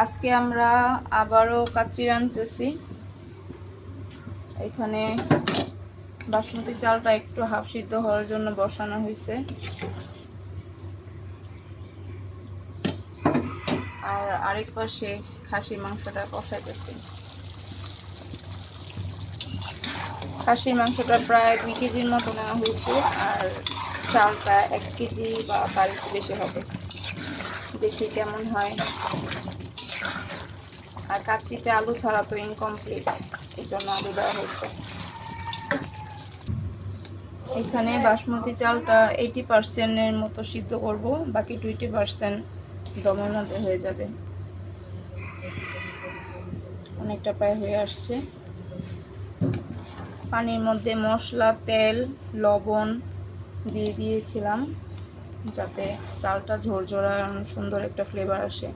আজকে আমরা আবারও কাচ্চি রাঁধতেছি। এখানে বাসমতি চালটা একটু হাফ সিদ্ধ হওয়ার জন্য বসানো হয়েছে, আর আরেক পাশে খাসির মাংসটা কষাইতেছি। খাসির মাংসটা প্রায় 2 কেজির মতো নেওয়া হয়েছে, আর চালটা 1 কেজি বা তার একটু বেশি হবে। দেখি কেমন হয়। আর কাচ্চিতে আলু ছাড়া তো ইনকমপ্লিট, এই জন্য আলু দেওয়া হয়েছে। এখানে বাসমতি চালটা 80% মতো সিদ্ধ করব, বাকি 20% দমের মধ্যে হয়ে যাবে। অনেকটা প্রায় হয়ে আসছে। পানির মধ্যে মশলা, তেল, লবণ দিয়ে দিয়েছিলাম যাতে চালটা ঝরঝরা সুন্দর একটা ফ্লেভার আসে।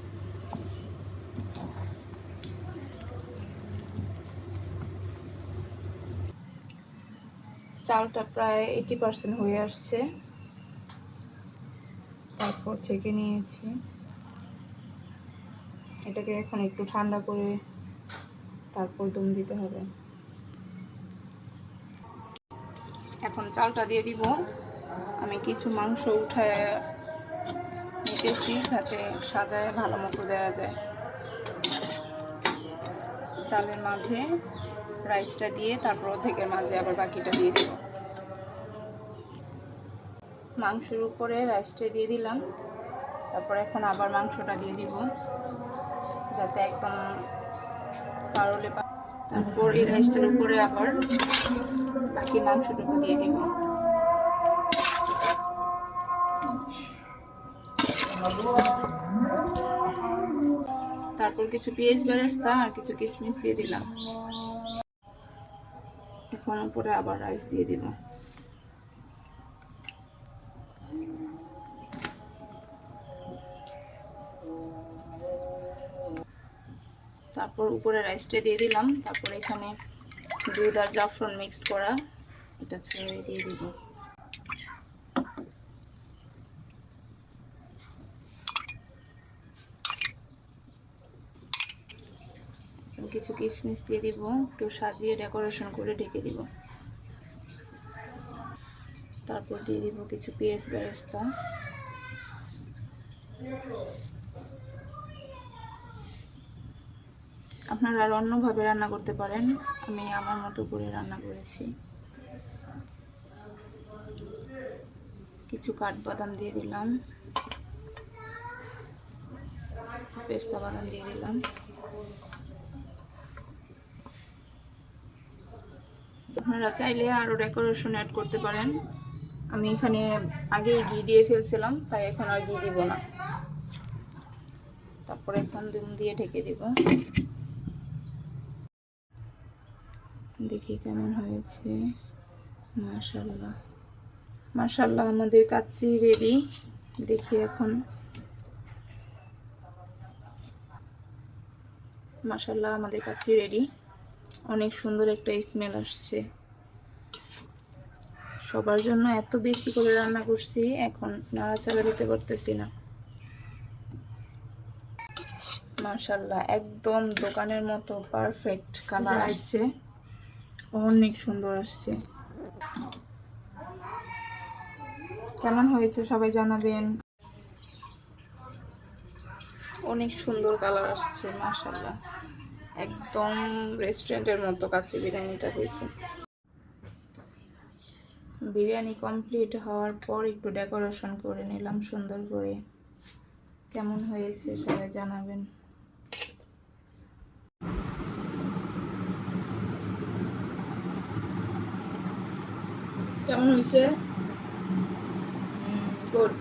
চালটা প্রায় 80% হয়ে আসছে, তারপর ছেঁকে নিয়েছি। এটাকে এখন একটু ঠান্ডা করে তারপর দম দিতে হবে। এখন চালটা দিয়ে দিব। আমি কিছু মাংস উঠায় নিতেছি যাতে সাজায় ভালো মতো দেওয়া যায়। চালের মাঝে রাইসটা দিয়ে তারপর অর্ধেকের মাঝে আবার বাকিটা দিয়ে দিব। মাংসের উপরে রাইসটা দিয়ে দিলাম, তারপর এখন আবার মাংসটা দিয়ে দিব যাতে একদম পারলে। তারপর এই রাইসটার উপরে আবার বাকি মাংসটুকু দিয়ে দিব। তারপর কিছু পেঁয়াজ বেরেস্তা আর কিছু কিশমিশ দিয়ে দিলাম। এখন উপরে আবার রাইস দিয়ে দিব। তারপর উপরে রাইসটা দিয়ে দিলাম। তারপর এখানে দুধ আর জাফরান মিক্স করা এটা ছড়িয়ে দিয়ে দিব। কিছু কিশমিশ দিয়ে দিব, একটু সাজিয়ে ডেকোরেশন করে ঢেকে দিব। তারপর দিয়ে দিব কিছু পেঁয়াজ বেরেস্তা। আপনারা আর অন্যভাবে রান্না করতে পারেন, আমি আমার মতো করে রান্না করেছি। কিছু কাঠবাদাম দিয়ে দিলাম, পেস্তা বাদাম দিয়ে দিলাম। আপনারা চাইলে আরও ডেকোরেশন অ্যাড করতে পারেন। আমি এখানে আগেই ঘি দিয়ে ফেলছিলাম, তাই এখন আর ঘি দিব না। তারপরে এখন দম দিয়ে ঢেকে দিব। দেখি কেমন হয়েছে। মাশাআল্লাহ মাশাআল্লাহ, আমাদের কাচ্চি রেডি। দেখি এখন। মাশাআল্লাহ, আমাদের কাচ্চি রেডি। অনেক সুন্দর একটা স্মেল আসছে। সবার জন্য এত বেশি করে রান্না করছি, এখন নাড়াচাড়া দিতে পারতেছি না। মাশাআল্লাহ, একদম দোকানের মতো পারফেক্ট কালার আসছে, অনেক সুন্দর আসছে। কেমন হয়েছে সবাই জানাবেন। অনেক সুন্দর কালার আসছে, মাশাআল্লাহ, একদম রেস্টুরেন্টের মতো কাচ্চি বিরিয়ানিটা হয়েছে। বিরিয়ানি কমপ্লিট হওয়ার পর একটু ডেকোরেশন করে নিলাম সুন্দর করে। কেমন হয়েছে সবাই জানাবেন। কেমন হয়েছে? গুড।